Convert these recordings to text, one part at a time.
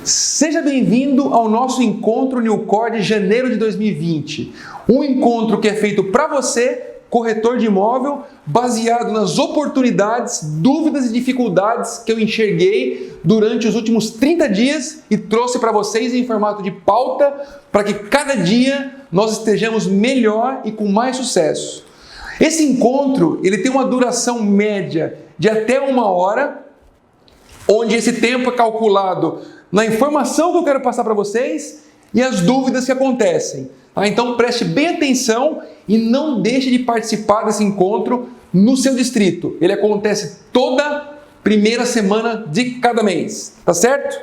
Seja bem-vindo ao nosso encontro Newcore de janeiro de 2020. Um encontro que é feito para você, corretor de imóvel, baseado nas oportunidades, dúvidas e dificuldades que eu enxerguei durante os últimos 30 dias e trouxe para vocês em formato de pauta para que cada dia nós estejamos melhor e com mais sucesso. Esse encontro ele tem uma duração média de até 1 hora, onde esse tempo é calculado na informação que eu quero passar para vocês e as dúvidas que acontecem. Então preste bem atenção e não deixe de participar desse encontro no seu distrito. Ele acontece toda primeira semana de cada mês, tá certo?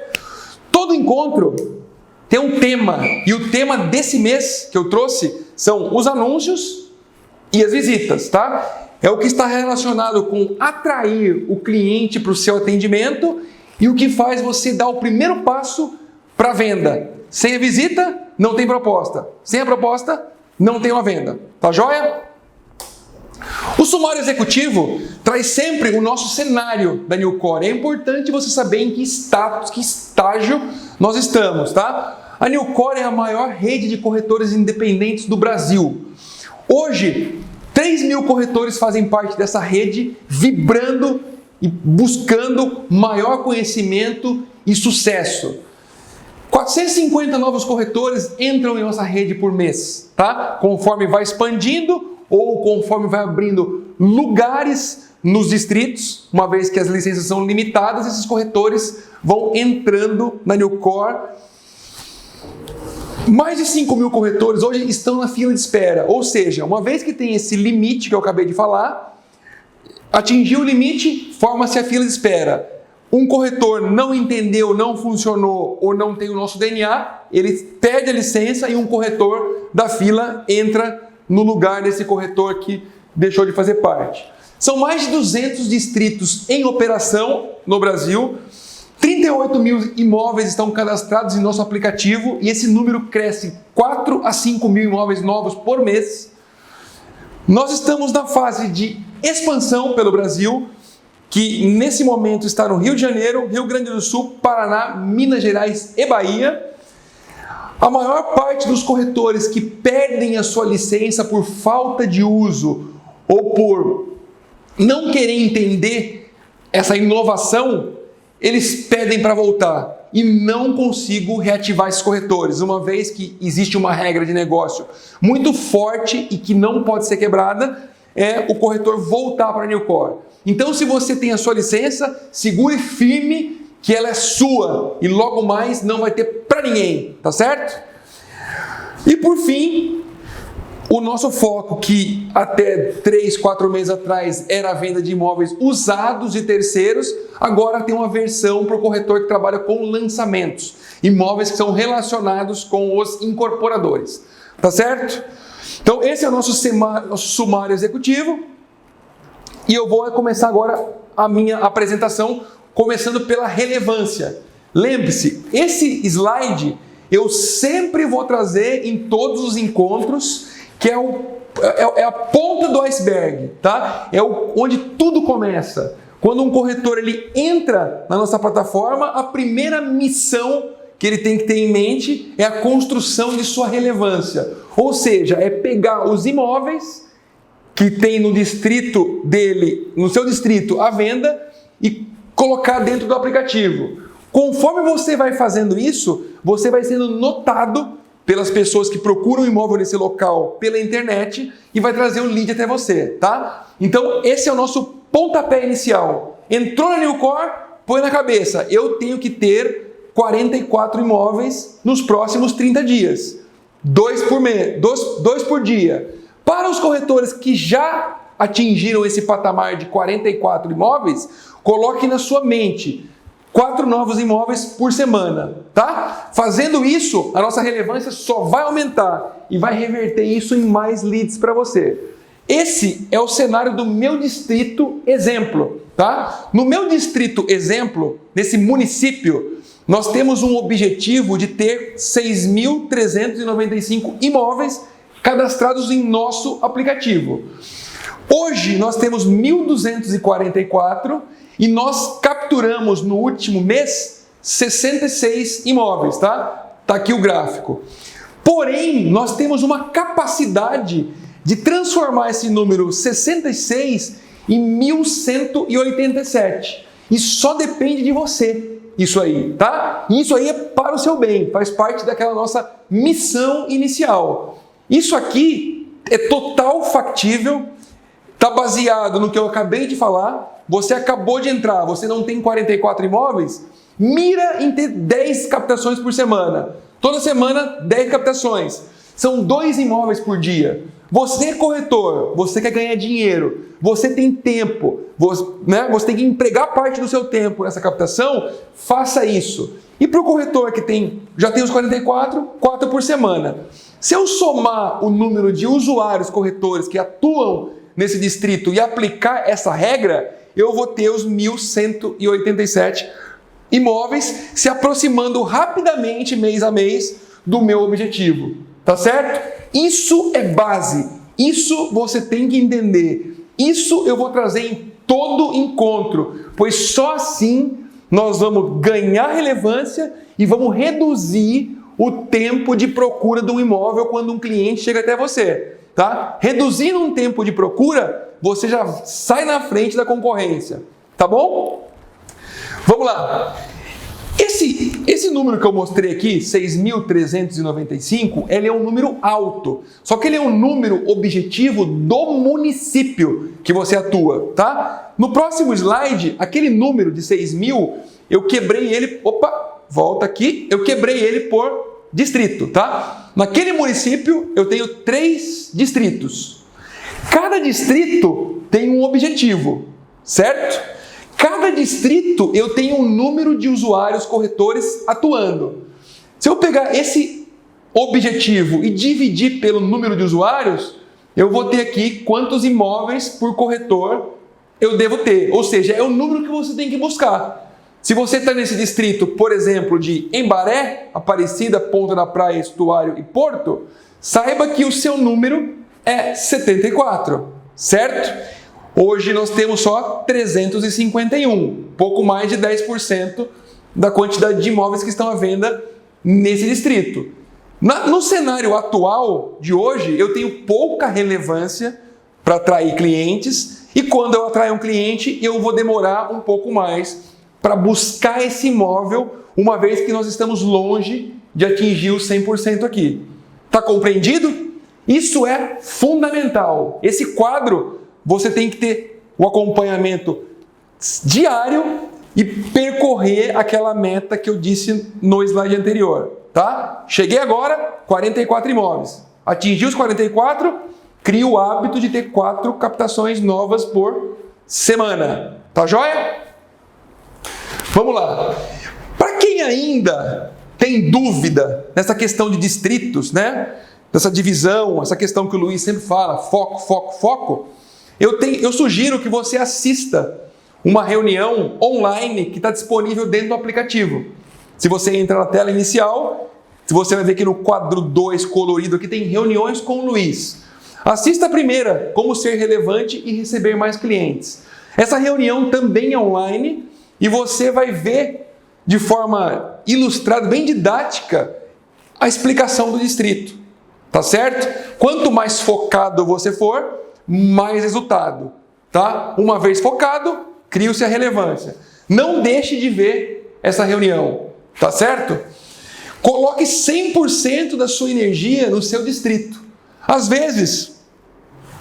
Todo encontro tem um tema e o tema desse mês que eu trouxe são os anúncios e as visitas, tá? É o que está relacionado com atrair o cliente para o seu atendimento e o que faz você dar o primeiro passo para a venda. Sem a visita, não tem proposta. Sem a proposta, não tem uma venda. Tá joia? O sumário executivo traz sempre o nosso cenário da Newcore. É importante você saber em que status, que estágio nós estamos, tá? A Newcore é a maior rede de corretores independentes do Brasil. Hoje, 3.000 corretores fazem parte dessa rede, vibrando e buscando maior conhecimento e sucesso. 450 novos corretores entram em nossa rede por mês, tá? Conforme vai expandindo ou conforme vai abrindo lugares nos distritos, uma vez que as licenças são limitadas, esses corretores vão entrando na Newcore. Mais de 5.000 corretores hoje estão na fila de espera, ou seja, uma vez que tem esse limite que eu acabei de falar, atingiu o limite, forma-se a fila de espera. Um corretor não entendeu, não funcionou ou não tem o nosso DNA, ele perde a licença e um corretor da fila entra no lugar desse corretor que deixou de fazer parte. São mais de 200 distritos em operação no Brasil, 38.000 imóveis estão cadastrados em nosso aplicativo e esse número cresce 4 a 5.000 imóveis novos por mês. Nós estamos na fase de expansão pelo Brasil, que nesse momento está no Rio de Janeiro, Rio Grande do Sul, Paraná, Minas Gerais e Bahia. A maior parte dos corretores que perdem a sua licença por falta de uso ou por não querer entender essa inovação, eles pedem para voltar e não consigo reativar esses corretores, uma vez que existe uma regra de negócio muito forte e que não pode ser quebrada, é o corretor voltar para a Newcore. Então, se você tem a sua licença, segure firme que ela é sua e logo mais não vai ter para ninguém, tá certo? E por fim, o nosso foco, que até 3, 4 meses atrás era a venda de imóveis usados de terceiros, agora tem uma versão para o corretor que trabalha com lançamentos, imóveis que são relacionados com os incorporadores, tá certo? Então esse é o nosso sumário executivo e eu vou começar agora a minha apresentação, começando pela relevância. Lembre-se, esse slide eu sempre vou trazer em todos os encontros, que é a ponta do iceberg, tá? É onde tudo começa. Quando um corretor ele entra na nossa plataforma, a primeira missão que ele tem que ter em mente é a construção de sua relevância. Ou seja, é pegar os imóveis que tem no distrito dele, no seu distrito, à venda e colocar dentro do aplicativo. Conforme você vai fazendo isso, você vai sendo notado pelas pessoas que procuram imóvel nesse local pela internet e vai trazer um lead até você, tá? Então, esse é o nosso pontapé inicial. Entrou na Newcore, põe na cabeça, eu tenho que ter 44 imóveis nos próximos 30 dias. 2 por mês, 2 por dia. Para os corretores que já atingiram esse patamar de 44 imóveis, coloque na sua mente 4 novos imóveis por semana, tá? Fazendo isso, a nossa relevância só vai aumentar e vai reverter isso em mais leads para você. Esse é o cenário do meu distrito exemplo, tá? No meu distrito exemplo, nesse município, nós temos um objetivo de ter 6.395 imóveis cadastrados em nosso aplicativo. Hoje nós temos 1.244 e nós capturamos no último mês 66 imóveis, tá? Tá aqui o gráfico. Porém, nós temos uma capacidade de transformar esse número 66 em 1.187. E só depende de você, isso aí, tá? E isso aí é para o seu bem, faz parte daquela nossa missão inicial. Isso aqui é total factível, está baseado no que eu acabei de falar. Você acabou de entrar, você não tem 44 imóveis, mira em ter 10 captações por semana. Toda semana, 10 captações. São 2 imóveis por dia. Você é corretor, você quer ganhar dinheiro, você tem tempo, você tem que empregar parte do seu tempo nessa captação, faça isso. E para o corretor que já tem os 44, 4 por semana. Se eu somar o número de usuários corretores que atuam nesse distrito e aplicar essa regra, eu vou ter os 1.187 imóveis se aproximando rapidamente, mês a mês, do meu objetivo. Tá certo? Isso é base. Isso você tem que entender. Isso eu vou trazer em todo encontro, pois só assim nós vamos ganhar relevância e vamos reduzir o tempo de procura do imóvel quando um cliente chega até você. Tá? Reduzindo um tempo de procura, você já sai na frente da concorrência. Tá bom? Vamos lá. Esse número que eu mostrei aqui, 6.395, ele é um número alto. Só que ele é um número objetivo do município que você atua, tá? No próximo slide, aquele número de 6.000, eu quebrei ele... Opa, volta aqui. Eu quebrei ele por distrito, tá? Naquele município, eu tenho 3 distritos. Cada distrito tem um objetivo, certo? Cada distrito eu tenho um número de usuários corretores atuando. Se eu pegar esse objetivo e dividir pelo número de usuários, eu vou ter aqui quantos imóveis por corretor eu devo ter. Ou seja, é o número que você tem que buscar. Se você está nesse distrito, por exemplo, de Embaré, Aparecida, Ponta da Praia, Estuário e Porto, saiba que o seu número é 74, certo? Hoje nós temos só 351, pouco mais de 10% da quantidade de imóveis que estão à venda nesse distrito. No cenário atual de hoje, eu tenho pouca relevância para atrair clientes e quando eu atrair um cliente, eu vou demorar um pouco mais para buscar esse imóvel, uma vez que nós estamos longe de atingir os 100% aqui. Está compreendido? Isso é fundamental. Esse quadro... Você tem que ter o acompanhamento diário e percorrer aquela meta que eu disse no slide anterior, tá? Cheguei agora, 44 imóveis. Atingi os 44, crio o hábito de ter 4 captações novas por semana. Tá joia? Vamos lá. Para quem ainda tem dúvida nessa questão de distritos, né? Dessa divisão, essa questão que o Luiz sempre fala, foco, foco, foco, eu sugiro que você assista uma reunião online que está disponível dentro do aplicativo. Se você entra na tela inicial, você vai ver que no quadro 2 colorido aqui tem reuniões com o Luiz. Assista a primeira, como ser relevante e receber mais clientes. Essa reunião também é online e você vai ver de forma ilustrada, bem didática, a explicação do distrito. Tá certo? Quanto mais focado você for, mais resultado, tá? Uma vez focado, cria-se a relevância. Não deixe de ver essa reunião, tá certo? Coloque 100% da sua energia no seu distrito. Às vezes,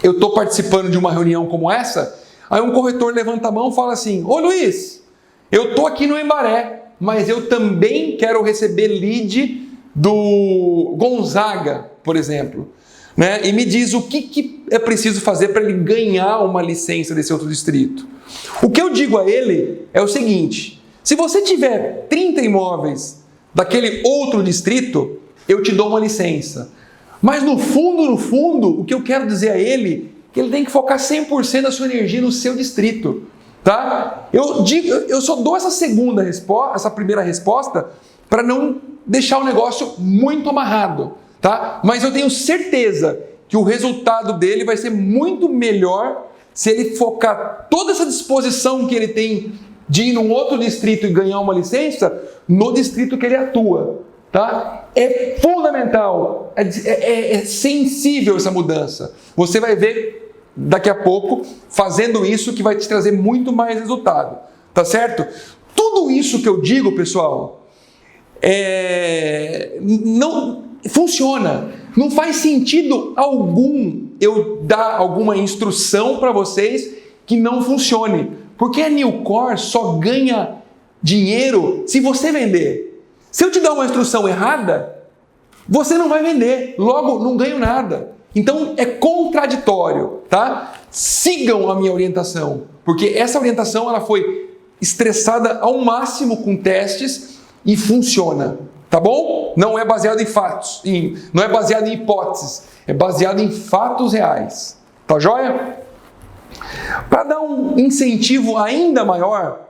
eu estou participando de uma reunião como essa, aí um corretor levanta a mão e fala assim: ô Luiz, eu estou aqui no Embaré, mas eu também quero receber lead do Gonzaga, por exemplo. Né? E me diz o que é preciso fazer para ele ganhar uma licença desse outro distrito. O que eu digo a ele é o seguinte: se você tiver 30 imóveis daquele outro distrito, eu te dou uma licença. Mas no fundo, o que eu quero dizer a ele é que ele tem que focar 100% da sua energia no seu distrito. Tá? Eu só dou essa primeira resposta para não deixar o negócio muito amarrado. Tá? Mas eu tenho certeza que o resultado dele vai ser muito melhor se ele focar toda essa disposição que ele tem de ir num outro distrito e ganhar uma licença no distrito que ele atua. Tá? É fundamental, é sensível essa mudança. Você vai ver daqui a pouco fazendo isso que vai te trazer muito mais resultado. Tá certo? Tudo isso que eu digo, pessoal, não funciona. Não faz sentido algum eu dar alguma instrução para vocês que não funcione. Porque a Newcore só ganha dinheiro se você vender. Se eu te dar uma instrução errada, você não vai vender. Logo, não ganho nada. Então, é contraditório, tá? Sigam a minha orientação. Porque essa orientação ela foi estressada ao máximo com testes e funciona. Tá bom? Não é baseado em fatos, não é baseado em hipóteses, é baseado em fatos reais. Tá joia? Para dar um incentivo ainda maior,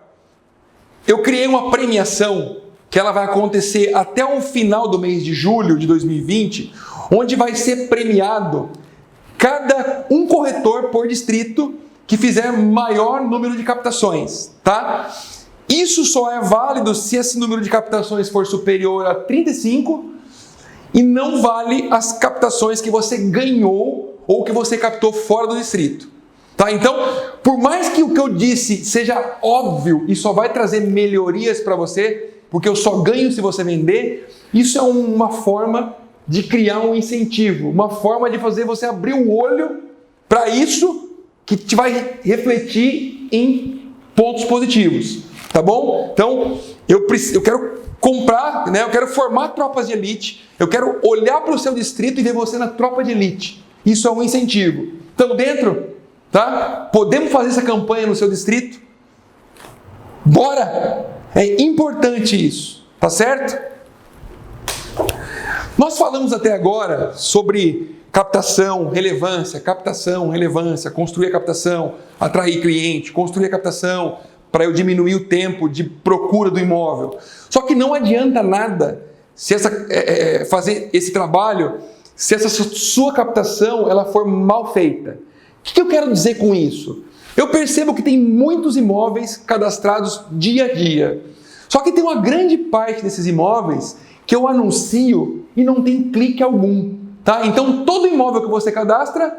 eu criei uma premiação que ela vai acontecer até o final do mês de julho de 2020, onde vai ser premiado um corretor por distrito que fizer maior número de captações, tá? Isso só é válido se esse número de captações for superior a 35 e não vale as captações que você ganhou ou que você captou fora do distrito. Tá? Então, por mais que o que eu disse seja óbvio e só vai trazer melhorias para você, porque eu só ganho se você vender, isso é uma forma de criar um incentivo, uma forma de fazer você abrir o olho para isso que te vai refletir em pontos positivos. Tá bom? Então, eu quero comprar, né? Eu quero formar tropas de elite, eu quero olhar para o seu distrito e ver você na tropa de elite. Isso é um incentivo. Estamos dentro? Tá? Podemos fazer essa campanha no seu distrito? Bora! É importante isso, tá certo? Nós falamos até agora sobre captação, relevância, construir a captação, atrair cliente, construir a captação, para eu diminuir o tempo de procura do imóvel. Só que não adianta nada se fazer esse trabalho se essa sua captação ela for mal feita. O que eu quero dizer com isso? Eu percebo que tem muitos imóveis cadastrados dia a dia. Só que tem uma grande parte desses imóveis que eu anuncio e não tem clique algum. Tá? Então, todo imóvel que você cadastra,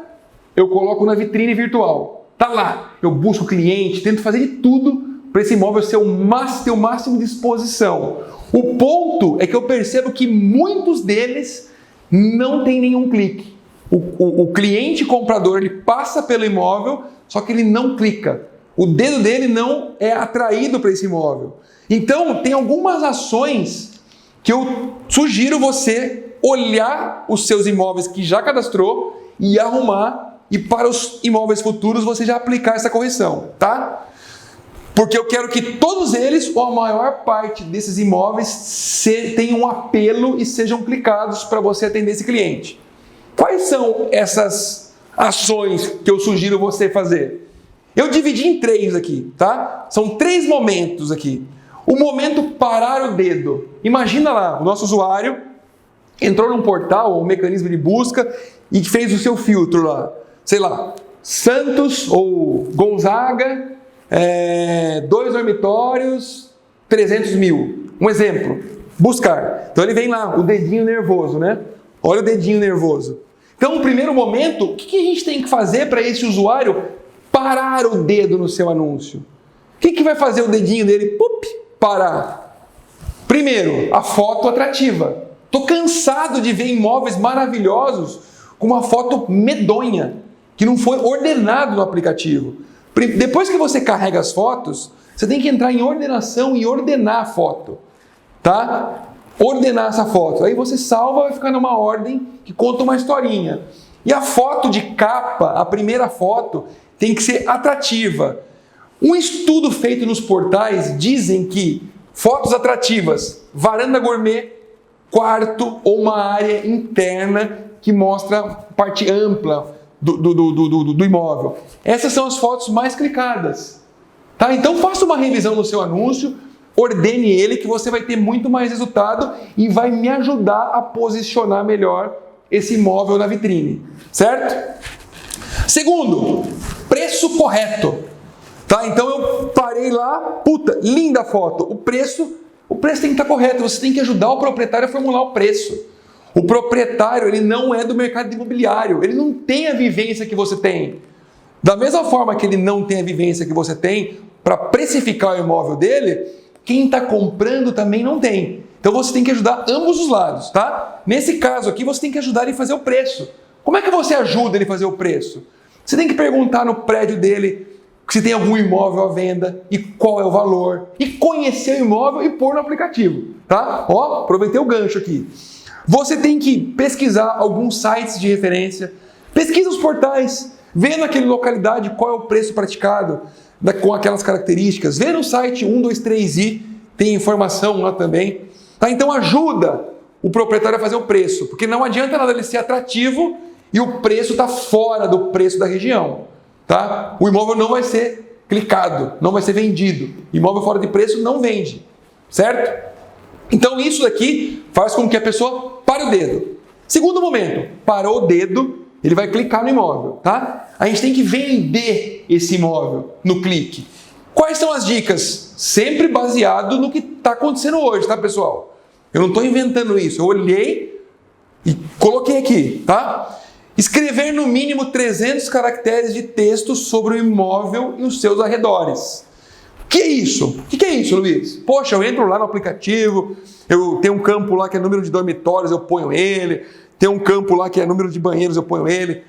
eu coloco na vitrine virtual. Tá lá. Eu busco cliente, tento fazer de tudo para esse imóvel ter o máximo de exposição. O ponto é que eu percebo que muitos deles não tem nenhum clique. O cliente comprador ele passa pelo imóvel, só que ele não clica. O dedo dele não é atraído para esse imóvel. Então, tem algumas ações que eu sugiro você olhar os seus imóveis que já cadastrou e arrumar, e para os imóveis futuros você já aplicar essa correção, tá? Porque eu quero que todos eles, ou a maior parte desses imóveis, tenham um apelo e sejam clicados para você atender esse cliente. Quais são essas ações que eu sugiro você fazer? Eu dividi em 3 aqui, tá? São 3 momentos aqui. O momento parar o dedo. Imagina lá, o nosso usuário entrou num portal, um mecanismo de busca, e fez o seu filtro lá. Sei lá, Santos ou Gonzaga, 2 dormitórios, 300 mil. Um exemplo, buscar. Então ele vem lá, o dedinho nervoso, né? Olha o dedinho nervoso. Então, no primeiro momento, o que a gente tem que fazer para esse usuário parar o dedo no seu anúncio? O que vai fazer o dedinho dele parar? Primeiro, a foto atrativa. Estou cansado de ver imóveis maravilhosos com uma foto medonha, que não foi ordenado no aplicativo. Depois que você carrega as fotos, você tem que entrar em ordenação e ordenar a foto, tá? Ordenar essa foto. Aí você salva, vai ficar numa ordem que conta uma historinha. E a foto de capa, a primeira foto, tem que ser atrativa. Um estudo feito nos portais dizem que fotos atrativas, varanda gourmet, quarto ou uma área interna que mostra a parte ampla do imóvel. Essas são as fotos mais clicadas. Tá? Então faça uma revisão no seu anúncio, ordene ele que você vai ter muito mais resultado e vai me ajudar a posicionar melhor esse imóvel na vitrine. Certo? Segundo, preço correto. Tá? Então eu parei lá, puta, linda a foto. O preço tem que estar correto. Você tem que ajudar o proprietário a formular o preço. O proprietário, ele não é do mercado imobiliário. Ele não tem a vivência que você tem. Da mesma forma que ele não tem a vivência que você tem para precificar o imóvel dele, quem está comprando também não tem. Então você tem que ajudar ambos os lados, tá? Nesse caso aqui, você tem que ajudar ele a fazer o preço. Como é que você ajuda ele a fazer o preço? Você tem que perguntar no prédio dele se tem algum imóvel à venda e qual é o valor. E conhecer o imóvel e pôr no aplicativo, tá? Ó, aproveitei o gancho aqui. Você tem que pesquisar alguns sites de referência. Pesquisa os portais. Vê naquela localidade qual é o preço praticado com aquelas características. Vê no site 123i, tem informação lá também. Tá? Então ajuda o proprietário a fazer o preço, porque não adianta nada ele ser atrativo e o preço está fora do preço da região. Tá? O imóvel não vai ser clicado, não vai ser vendido. Imóvel fora de preço não vende, certo? Então isso daqui faz com que a pessoa pare o dedo. Segundo momento, parou o dedo, ele vai clicar no imóvel, tá? A gente tem que vender esse imóvel no clique. Quais são as dicas? Sempre baseado no que está acontecendo hoje, tá, pessoal? Eu não estou inventando isso. Eu olhei e coloquei aqui, tá? Escrever no mínimo 300 caracteres de texto sobre o imóvel e os seus arredores. O que é isso? O que é isso, Luiz? Poxa, eu entro lá no aplicativo, eu tenho um campo lá que é número de dormitórios, eu ponho ele. Tem um campo lá que é número de banheiros, eu ponho ele.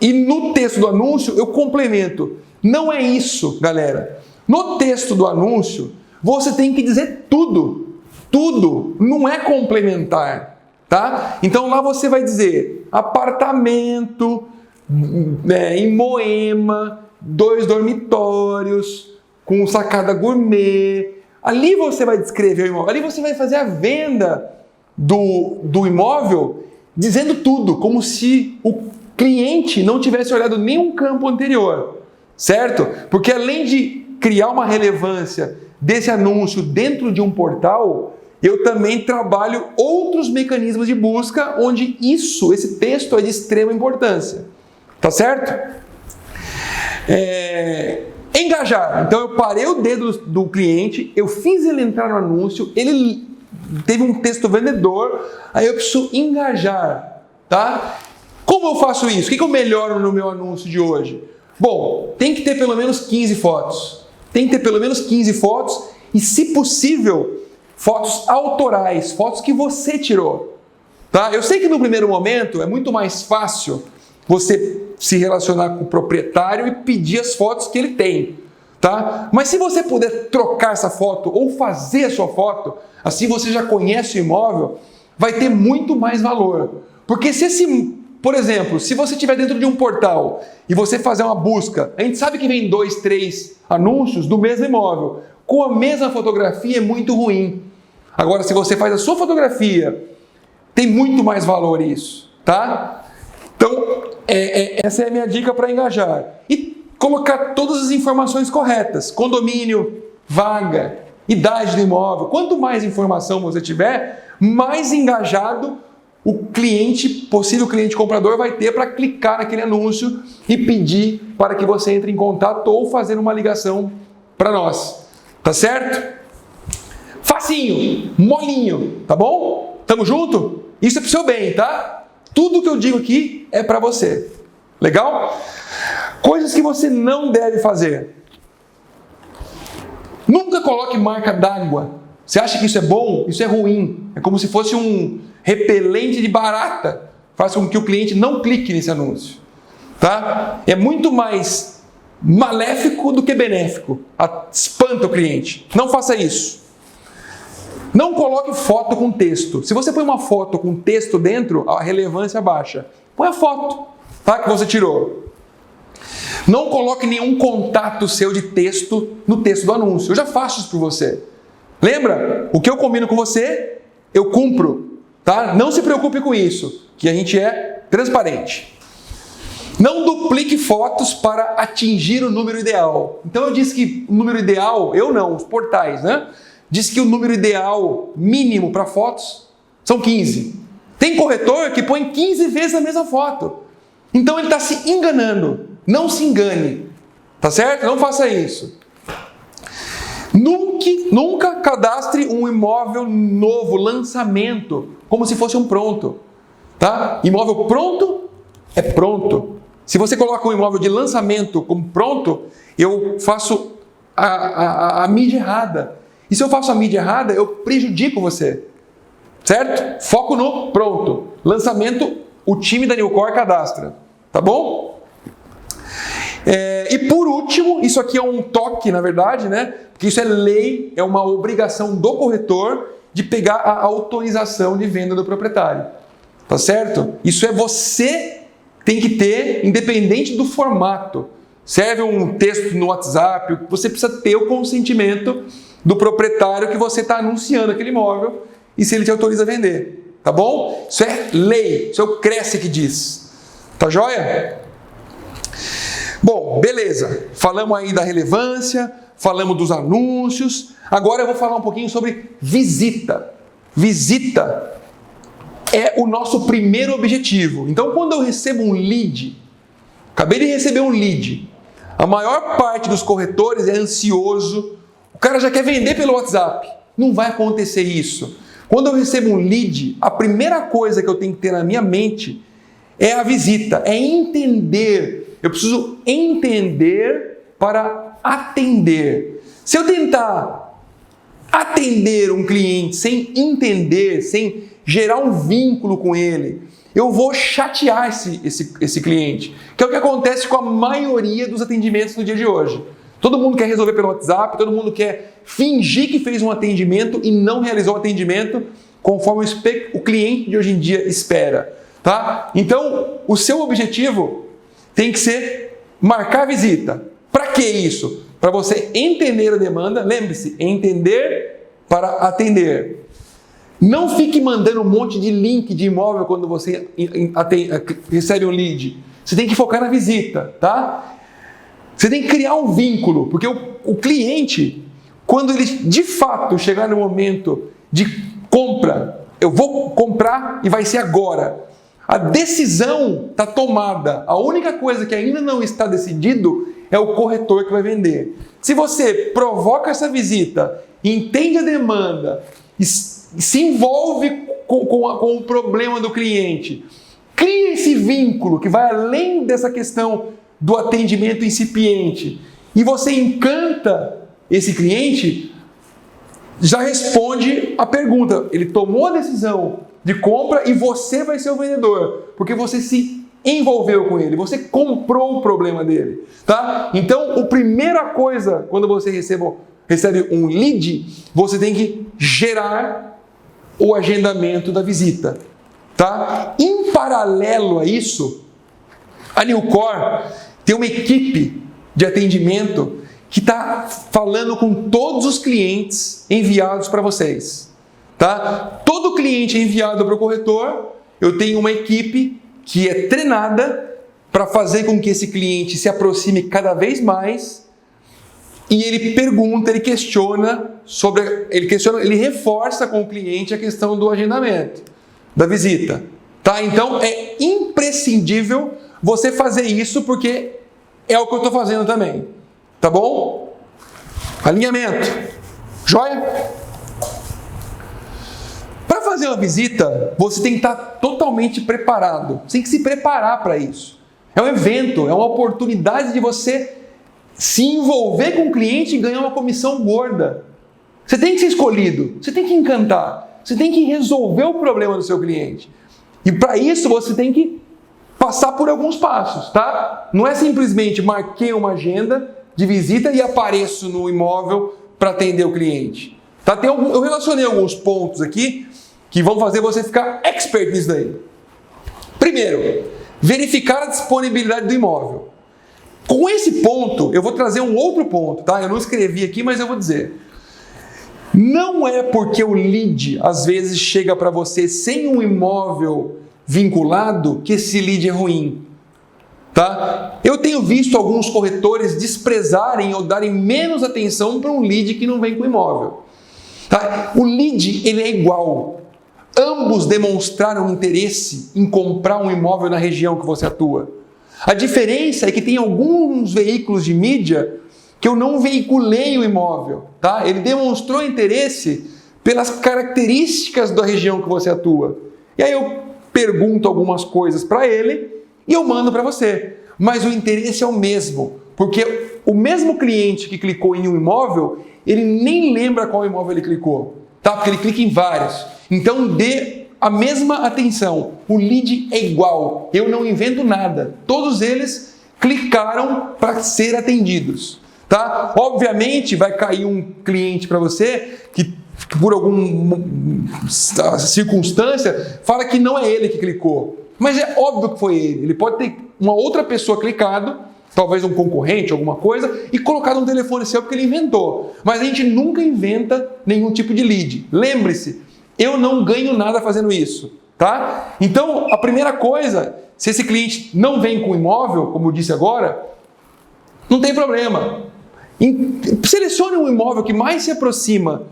E no texto do anúncio eu complemento. Não é isso, galera. No texto do anúncio, você tem que dizer tudo. Tudo. Não é complementar, tá? Então lá você vai dizer apartamento, em Moema, 2 dormitórios, com sacada gourmet. Ali você vai descrever o imóvel. Ali você vai fazer a venda do imóvel, dizendo tudo, como se o cliente não tivesse olhado nenhum campo anterior, certo? Porque além de criar uma relevância desse anúncio dentro de um portal, eu também trabalho outros mecanismos de busca onde esse texto é de extrema importância, tá certo? Engajar. Então eu parei o dedo do cliente, eu fiz ele entrar no anúncio, ele teve um texto vendedor, aí eu preciso engajar, tá? Como eu faço isso? O que eu melhoro no meu anúncio de hoje? Bom, tem que ter pelo menos 15 fotos. Tem que ter pelo menos 15 fotos e, se possível, fotos autorais, fotos que você tirou, tá? Eu sei que no primeiro momento é muito mais fácil você se relacionar com o proprietário e pedir as fotos que ele tem, tá? Mas se você puder trocar essa foto ou fazer a sua foto, assim você já conhece o imóvel, vai ter muito mais valor. Porque por exemplo, se você estiver dentro de um portal e você fazer uma busca, a gente sabe que vem 2, 3 anúncios do mesmo imóvel, com a mesma fotografia é muito ruim. Agora, se você faz a sua fotografia, tem muito mais valor isso, tá? Então, essa é a minha dica para engajar. E colocar todas as informações corretas. Condomínio, vaga, idade do imóvel. Quanto mais informação você tiver, mais engajado o possível cliente comprador vai ter para clicar naquele anúncio e pedir para que você entre em contato ou fazer uma ligação para nós. Tá certo? Facinho, molinho, tá bom? Tamo junto? Isso é pro seu bem, tá? Tudo que eu digo aqui é para você. Legal? Coisas que você não deve fazer. Nunca coloque marca d'água. Você acha que isso é bom? Isso é ruim. É como se fosse um repelente de barata. Faz com que o cliente não clique nesse anúncio. Tá? É muito mais maléfico do que benéfico. Espanta o cliente. Não faça isso. Não coloque foto com texto. Se você põe uma foto com texto dentro, a relevância baixa. Põe a foto, tá, que você tirou. Não coloque nenhum contato seu de texto no texto do anúncio. Eu já faço isso por você. Lembra? O que eu combino com você, eu cumpro. Tá? Não se preocupe com isso, que a gente é transparente. Não duplique fotos para atingir o número ideal. Então eu disse que o número ideal, eu não, os portais, né? Diz que o número ideal mínimo para fotos são 15. Tem corretor que põe 15 vezes a mesma foto. Então ele está se enganando. Não se engane. Tá certo? Não faça isso. Nunca cadastre um imóvel novo, lançamento, como se fosse um pronto. Tá? Imóvel pronto é pronto. Se você coloca um imóvel de lançamento como pronto, eu faço a mídia errada. E se eu faço a mídia errada, eu prejudico você. Certo? Foco no pronto. Lançamento, o time da Newcore cadastra. Tá bom? E por último, isso aqui é um toque, na verdade, né? Porque isso é lei, é uma obrigação do corretor de pegar a autorização de venda do proprietário. Tá certo? Isso é você tem que ter, independente do formato. Serve um texto no WhatsApp, você precisa ter o consentimento do proprietário que você está anunciando aquele imóvel e se ele te autoriza a vender. Tá bom? Isso é lei, isso é o Cresce que diz. Tá joia? Bom, beleza. Falamos aí da relevância, falamos dos anúncios. Agora eu vou falar um pouquinho sobre visita. Visita é o nosso primeiro objetivo. Então, quando eu recebo um lead, acabei de receber um lead, a maior parte dos corretores é ansioso, o cara já quer vender pelo WhatsApp. Não vai acontecer isso. Quando eu recebo um lead, a primeira coisa que eu tenho que ter na minha mente é a visita, é entender. Eu preciso entender para atender. Se eu tentar atender um cliente sem entender, sem gerar um vínculo com ele, eu vou chatear esse cliente, que é o que acontece com a maioria dos atendimentos no dia de hoje. Todo mundo quer resolver pelo WhatsApp, todo mundo quer fingir que fez um atendimento e não realizou o atendimento conforme o cliente de hoje em dia espera. Tá? Então, o seu objetivo tem que ser marcar a visita. Para que isso? Para você entender a demanda, lembre-se, entender para atender. Não fique mandando um monte de link de imóvel quando você recebe um lead. Você tem que focar na visita, tá? Você tem que criar um vínculo, porque o cliente, quando ele de fato chegar no momento de compra, eu vou comprar e vai ser agora. A decisão está tomada. A única coisa que ainda não está decidido é o corretor que vai vender. Se você provoca essa visita, entende a demanda, se envolve com o problema do cliente, cria esse vínculo que vai além dessa questão do atendimento incipiente e você encanta esse cliente, já responde a pergunta. Ele tomou a decisão de compra e você vai ser o vendedor, porque você se envolveu com ele, você comprou o problema dele, tá? Então, a primeira coisa, quando você recebe um lead, você tem que gerar o agendamento da visita, tá? Em paralelo a isso, a Newcore tem uma equipe de atendimento que está falando com todos os clientes enviados para vocês. Tá? Todo cliente enviado para o corretor, eu tenho uma equipe que é treinada para fazer com que esse cliente se aproxime cada vez mais e ele pergunta, ele questiona, ele reforça com o cliente a questão do agendamento, da visita. Tá? Então é imprescindível você fazer isso porque é o que eu estou fazendo também. Tá bom? Alinhamento. Joia? Para fazer uma visita, você tem que estar totalmente preparado. Você tem que se preparar para isso. É um evento, é uma oportunidade de você se envolver com o cliente e ganhar uma comissão gorda. Você tem que ser escolhido, você tem que encantar, você tem que resolver o problema do seu cliente. E para isso você tem que passar por alguns passos, tá? Não é simplesmente marquei uma agenda de visita e apareço no imóvel para atender o cliente. Tá? Eu relacionei alguns pontos aqui que vão fazer você ficar expert nisso daí. Primeiro, verificar a disponibilidade do imóvel. Com esse ponto, eu vou trazer um outro ponto, tá? Eu não escrevi aqui, mas eu vou dizer. Não é porque o lead, às vezes, chega para você sem um imóvel vinculado que esse lead é ruim. Tá? Eu tenho visto alguns corretores desprezarem ou darem menos atenção para um lead que não vem com imóvel. Tá? O lead ele é igual. Ambos demonstraram interesse em comprar um imóvel na região que você atua. A diferença é que tem alguns veículos de mídia que eu não veiculei o imóvel, tá? Ele demonstrou interesse pelas características da região que você atua. E aí eu pergunto algumas coisas para ele e eu mando para você. Mas o interesse é o mesmo, porque o mesmo cliente que clicou em um imóvel, ele nem lembra qual imóvel ele clicou, tá? Porque ele clica em vários. Então dê a mesma atenção. O lead é igual. Eu não invento nada. Todos eles clicaram para ser atendidos, tá? Obviamente vai cair um cliente para você que por alguma circunstância fala que não é ele que clicou. Mas é óbvio que foi ele. Ele pode ter uma outra pessoa clicado, talvez um concorrente, alguma coisa, e colocado um telefone seu porque ele inventou. Mas a gente nunca inventa nenhum tipo de lead. Lembre-se, eu não ganho nada fazendo isso, tá? Então, a primeira coisa, se esse cliente não vem com imóvel, como eu disse agora, não tem problema. Selecione um imóvel que mais se aproxima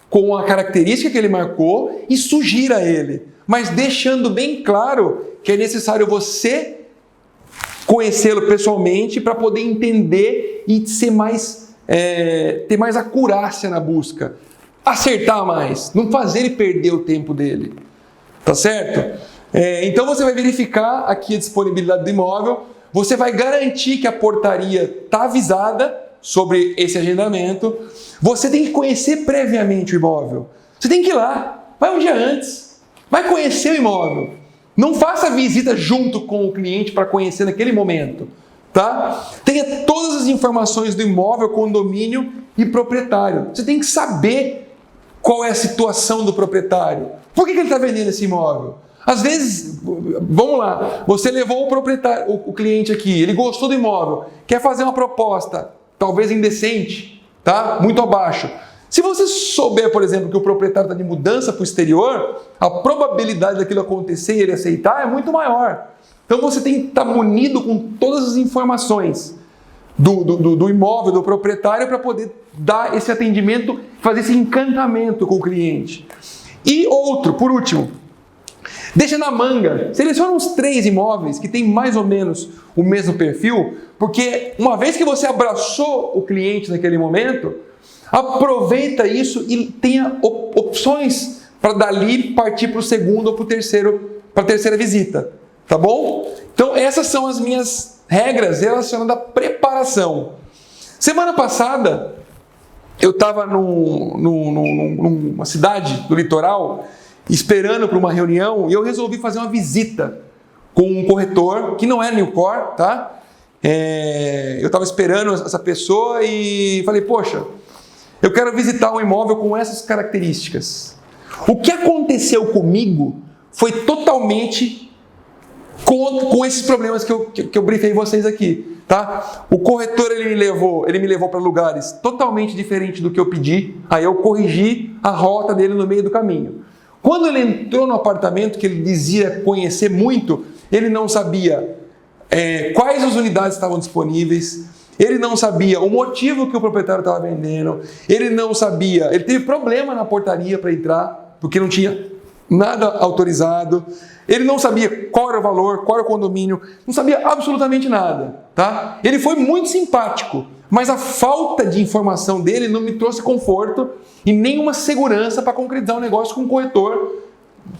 com a característica que ele marcou e sugira ele, mas deixando bem claro que é necessário você conhecê-lo pessoalmente para poder entender e ser ter mais acurácia na busca, acertar mais, não fazer ele perder o tempo dele, tá certo? Então você vai verificar aqui a disponibilidade do imóvel, você vai garantir que a portaria está avisada sobre esse agendamento, você tem que conhecer previamente o imóvel, você tem que ir lá, vai um dia antes, vai conhecer o imóvel. Não faça a visita junto com o cliente para conhecer naquele momento, tá? Tenha todas as informações do imóvel, condomínio e proprietário. Você tem que saber qual é a situação do proprietário. Por que ele está vendendo esse imóvel? Às vezes, vamos lá, você levou o proprietário, o cliente aqui, ele gostou do imóvel, quer fazer uma proposta, talvez indecente, tá? Muito abaixo. Se você souber, por exemplo, que o proprietário está de mudança para o exterior, a probabilidade daquilo acontecer e ele aceitar é muito maior. Então você tem que estar munido com todas as informações do imóvel, do proprietário, para poder dar esse atendimento, fazer esse encantamento com o cliente. E outro, por último, deixa na manga, seleciona uns 3 imóveis que tem mais ou menos o mesmo perfil, porque uma vez que você abraçou o cliente naquele momento, aproveita isso e tenha opções para dali partir para o segundo ou para a terceira visita, tá bom? Então essas são as minhas regras relacionadas à preparação. Semana passada eu estava numa cidade do litoral esperando para uma reunião e eu resolvi fazer uma visita com um corretor que não é Newcore, tá? Eu estava esperando essa pessoa e falei, poxa, eu quero visitar um imóvel com essas características. O que aconteceu comigo foi totalmente com esses problemas que eu briefei vocês aqui, tá? O corretor ele me levou para lugares totalmente diferentes do que eu pedi, aí eu corrigi a rota dele no meio do caminho. Quando ele entrou no apartamento que ele dizia conhecer muito, ele não sabia quais as unidades estavam disponíveis, ele não sabia o motivo que o proprietário estava vendendo, ele não sabia, ele teve problema na portaria para entrar, porque não tinha nada autorizado, ele não sabia qual era o valor, qual era o condomínio, não sabia absolutamente nada, tá? Ele foi muito simpático, mas a falta de informação dele não me trouxe conforto e nenhuma segurança para concretizar um negócio com o corretor,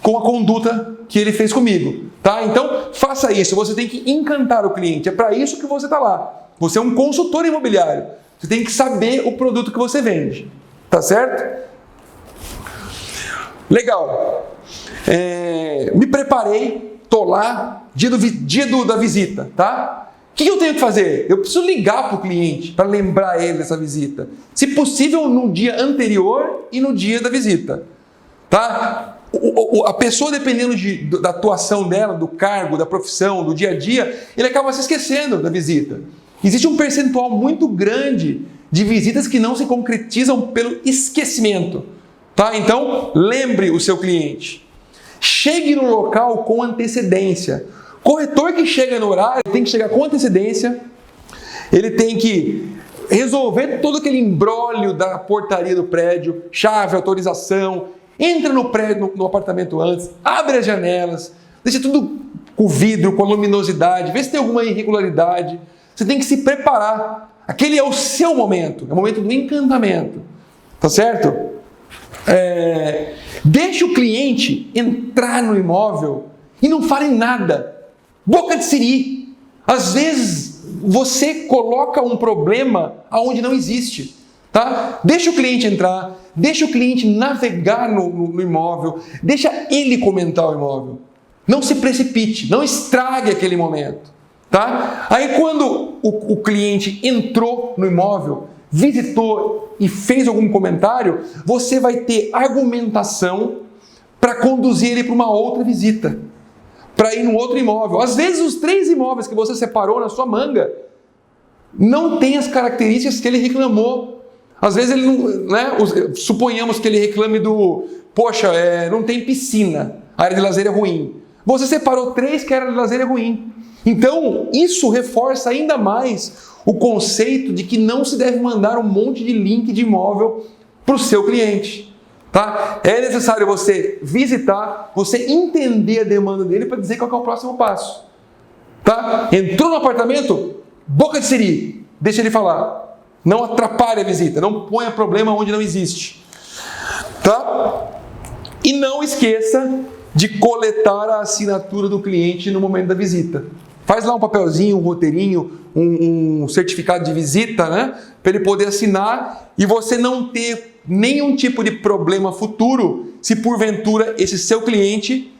com a conduta que ele fez comigo, tá? Então, faça isso, você tem que encantar o cliente, é para isso que você está lá. Você é um consultor imobiliário. Você tem que saber o produto que você vende. Tá certo? Legal. Me preparei, tô lá, dia da visita, tá? O que eu tenho que fazer? Eu preciso ligar para o cliente para lembrar ele dessa visita. Se possível, no dia anterior e no dia da visita. Tá? A pessoa, dependendo da atuação dela, do cargo, da profissão, do dia a dia, ele acaba se esquecendo da visita. Existe um percentual muito grande de visitas que não se concretizam pelo esquecimento. Tá? Então, lembre o seu cliente. Chegue no local com antecedência. Corretor que chega no horário tem que chegar com antecedência. Ele tem que resolver todo aquele imbróglio da portaria do prédio, chave, autorização. Entra no prédio, no apartamento antes, abre as janelas, deixa tudo com o vidro, com a luminosidade, vê se tem alguma irregularidade. Você tem que se preparar. Aquele é o seu momento, é o momento do encantamento. Tá certo? Deixe o cliente entrar no imóvel e não fale nada. Boca de siri. Às vezes você coloca um problema aonde não existe. Tá? Deixa o cliente entrar, deixa o cliente navegar no imóvel, deixa ele comentar o imóvel. Não se precipite, não estrague aquele momento. Tá? Aí quando o cliente entrou no imóvel, visitou e fez algum comentário, você vai ter argumentação para conduzir ele para uma outra visita, para ir num outro imóvel. Às vezes os 3 imóveis que você separou na sua manga não têm as características que ele reclamou. Às vezes ele não, né? Suponhamos que ele reclame poxa, não tem piscina, a área de lazer é ruim. Você separou 3 que a área de lazer é ruim. Então, isso reforça ainda mais o conceito de que não se deve mandar um monte de link de imóvel para o seu cliente. Tá? É necessário você visitar, você entender a demanda dele para dizer qual é o próximo passo. Tá? Entrou no apartamento? Boca de siri, deixa ele falar. Não atrapalhe a visita, não ponha problema onde não existe. Tá? E não esqueça de coletar a assinatura do cliente no momento da visita. Faz lá um papelzinho, um roteirinho, um certificado de visita, né? Para ele poder assinar e você não ter nenhum tipo de problema futuro se porventura esse seu cliente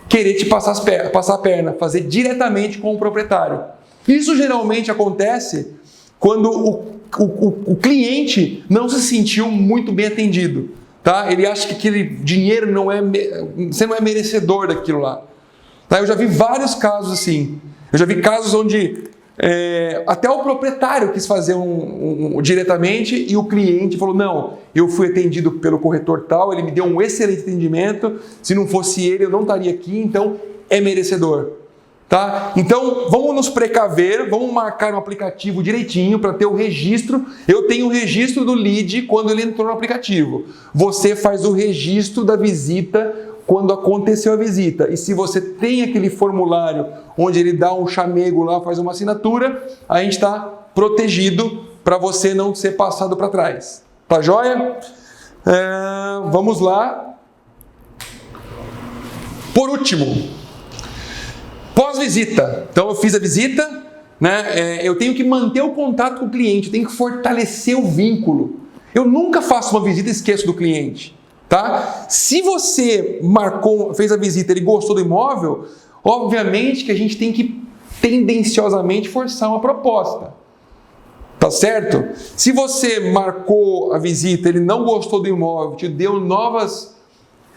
querer te passar a perna, fazer diretamente com o proprietário. Isso geralmente acontece quando o cliente não se sentiu muito bem atendido. Tá? Ele acha que aquele dinheiro você não é merecedor daquilo lá. Tá? Eu já vi vários casos assim. Eu já vi casos onde até o proprietário quis fazer diretamente e o cliente falou, não, eu fui atendido pelo corretor tal, ele me deu um excelente atendimento, se não fosse ele eu não estaria aqui, então é merecedor. Tá? Então vamos nos precaver, vamos marcar no aplicativo direitinho para ter o registro. Eu tenho o registro do lead quando ele entrou no aplicativo. Você faz o registro da visita quando aconteceu a visita. E se você tem aquele formulário onde ele dá um chamego lá, faz uma assinatura, a gente está protegido para você não ser passado para trás. Tá joia? Vamos lá. Por último, pós-visita. Então eu fiz a visita, né? Eu tenho que manter o contato com o cliente, eu tenho que fortalecer o vínculo. Eu nunca faço uma visita e esqueço do cliente. Tá? Se você fez a visita, ele gostou do imóvel, obviamente que a gente tem que tendenciosamente forçar uma proposta. Tá certo? Se você marcou a visita, ele não gostou do imóvel, te deu novas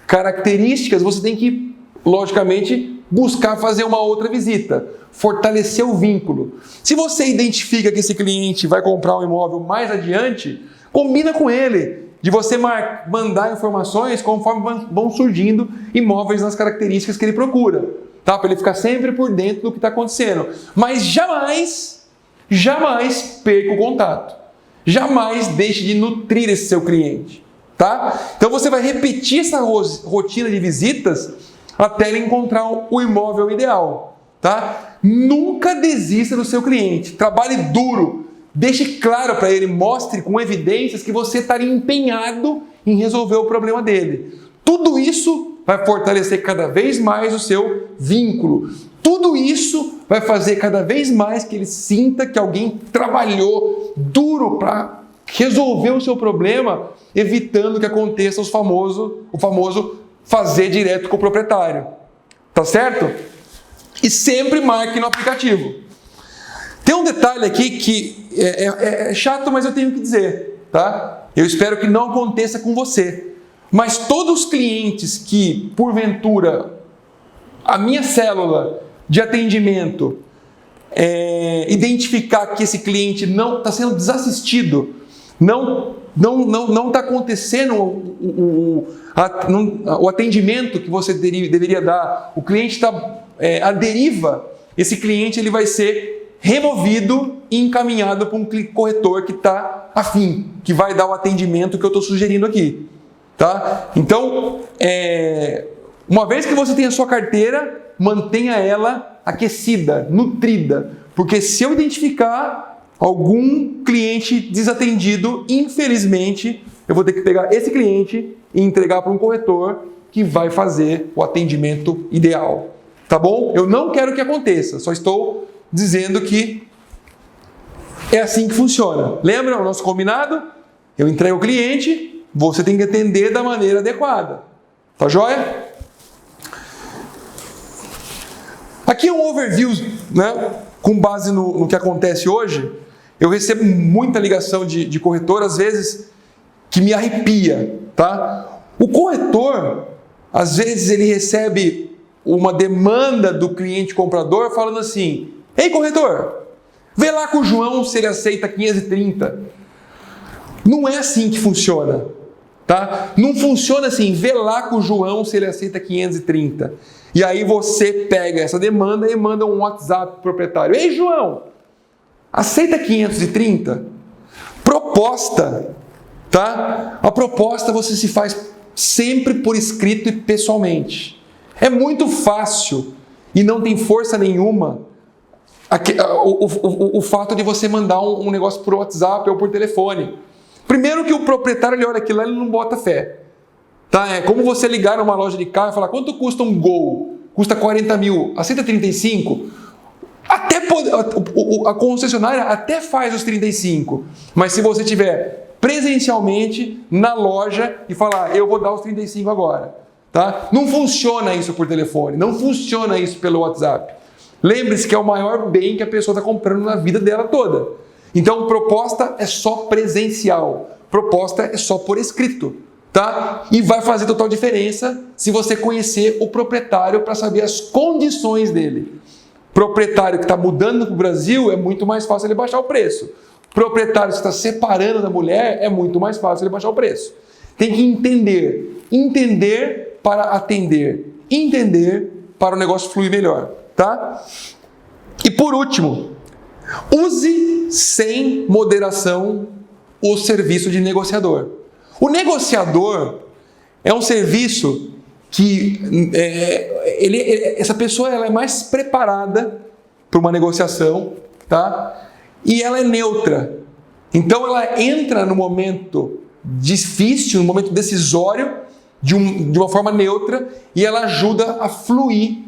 características, você tem que, logicamente, buscar fazer uma outra visita, fortalecer o vínculo. Se você identifica que esse cliente vai comprar um imóvel mais adiante, combina com ele de você mandar informações conforme vão surgindo imóveis nas características que ele procura, tá? Para ele ficar sempre por dentro do que está acontecendo. Mas jamais perca o contato. Jamais deixe de nutrir esse seu cliente, tá? Então você vai repetir essa rotina de visitas até ele encontrar o imóvel ideal, tá? Nunca desista do seu cliente. Trabalhe duro. Deixe claro para ele, mostre com evidências que você estaria empenhado em resolver o problema dele. Tudo isso vai fortalecer cada vez mais o seu vínculo. Tudo isso vai fazer cada vez mais que ele sinta que alguém trabalhou duro para resolver o seu problema, evitando que aconteça o famoso fazer direto com o proprietário. Tá certo? E sempre marque no aplicativo. Tem um detalhe aqui que é chato, mas eu tenho que dizer, tá? Eu espero que não aconteça com você. Mas todos os clientes que, porventura, a minha célula de atendimento identificar que esse cliente não está sendo desassistido, não está acontecendo o atendimento que você deveria dar, o cliente está à deriva, esse cliente ele vai ser removido e encaminhado para um corretor que está afim, que vai dar o atendimento que eu estou sugerindo aqui. Tá? Então, uma vez que você tem a sua carteira, mantenha ela aquecida, nutrida. Porque se eu identificar algum cliente desatendido, infelizmente, eu vou ter que pegar esse cliente e entregar para um corretor que vai fazer o atendimento ideal. Tá bom? Eu não quero que aconteça, só estou dizendo que é assim que funciona. Lembra o nosso combinado? Eu entrego o cliente, você tem que atender da maneira adequada. Tá joia? Aqui é um overview, né? Com base no que acontece hoje. Eu recebo muita ligação de corretor, às vezes, que me arrepia, tá? O corretor, às vezes, ele recebe uma demanda do cliente comprador falando assim: ei, corretor, vê lá com o João se ele aceita 530. Não é assim que funciona, tá? Não funciona assim, vê lá com o João se ele aceita 530. E aí você pega essa demanda e manda um WhatsApp pro proprietário: ei, João, aceita 530? Proposta, tá? A proposta você se faz sempre por escrito e pessoalmente. É muito fácil e não tem força nenhuma o fato de você mandar um negócio por WhatsApp ou por telefone. Primeiro que o proprietário, ele olha aquilo lá, ele não bota fé. Tá? É como você ligar numa loja de carro e falar: quanto custa um Gol? Custa 40 mil, aceita 35? A concessionária até faz os 35, mas se você tiver presencialmente na loja e falar: eu vou dar os 35 agora. Tá? Não funciona isso por telefone, não funciona isso pelo WhatsApp. Lembre-se que é o maior bem que a pessoa está comprando na vida dela toda. Então, proposta é só presencial, proposta é só por escrito. Tá? E vai fazer total diferença se você conhecer o proprietário para saber as condições dele. Proprietário que está mudando para o Brasil, é muito mais fácil ele baixar o preço. Proprietário que está separando da mulher, é muito mais fácil ele baixar o preço. Tem que entender para atender, entender para o negócio fluir melhor, tá? E por último, use sem moderação o serviço de negociador. O negociador é um serviço que essa pessoa ela é mais preparada para uma negociação, tá? E ela é neutra. Então ela entra no momento difícil, no momento decisório, de uma forma neutra, e ela ajuda a fluir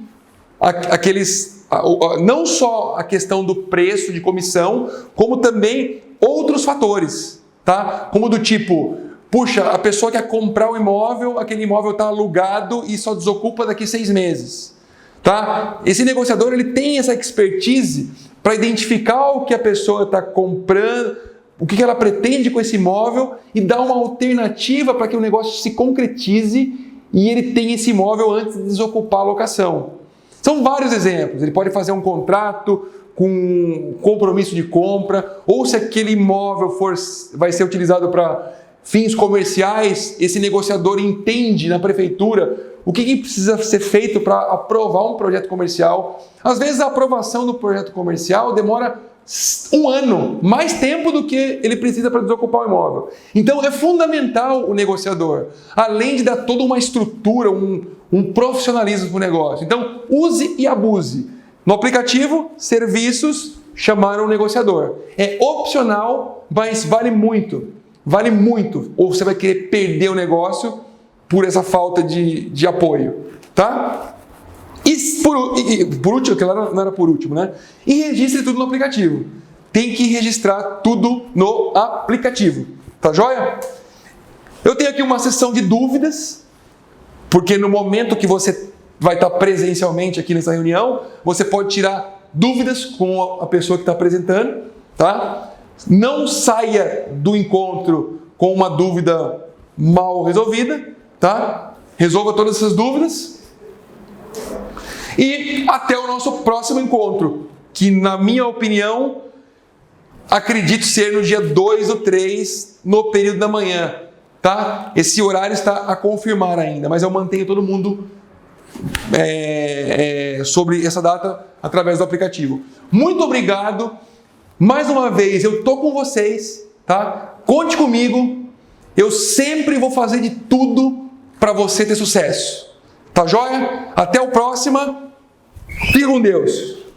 não só a questão do preço de comissão, como também outros fatores, tá? Como do tipo: puxa, a pessoa quer comprar o imóvel, aquele imóvel está alugado e só desocupa daqui 6 meses. Tá? Esse negociador ele tem essa expertise para identificar o que a pessoa está comprando, o que ela pretende com esse imóvel e dar uma alternativa para que o negócio se concretize e ele tenha esse imóvel antes de desocupar a locação. São vários exemplos. Ele pode fazer um contrato com compromisso de compra, ou se aquele imóvel vai ser utilizado para fins comerciais, esse negociador entende na prefeitura o que precisa ser feito para aprovar um projeto comercial. Às vezes a aprovação do projeto comercial demora 1 ano, mais tempo do que ele precisa para desocupar o imóvel. Então é fundamental o negociador, além de dar toda uma estrutura, um profissionalismo para o negócio. Então use e abuse. No aplicativo, serviços, chamaram o negociador. É opcional, mas vale muito. Vale muito, ou você vai querer perder o negócio por essa falta de apoio, tá? E por último, que lá não era por último, né? E registre tudo no aplicativo. Tem que registrar tudo no aplicativo, tá joia? Eu tenho aqui uma sessão de dúvidas, porque no momento que você vai estar presencialmente aqui nessa reunião, você pode tirar dúvidas com a pessoa que está apresentando, tá? Não saia do encontro com uma dúvida mal resolvida, tá? Resolva todas essas dúvidas. E até o nosso próximo encontro, que na minha opinião, acredito ser no dia 2 ou 3, no período da manhã, tá? Esse horário está a confirmar ainda, mas eu mantenho todo mundo sobre essa data através do aplicativo. Muito obrigado. Mais uma vez, eu estou com vocês, tá? Conte comigo. Eu sempre vou fazer de tudo para você ter sucesso. Tá joia? Até o próximo Fica com Deus.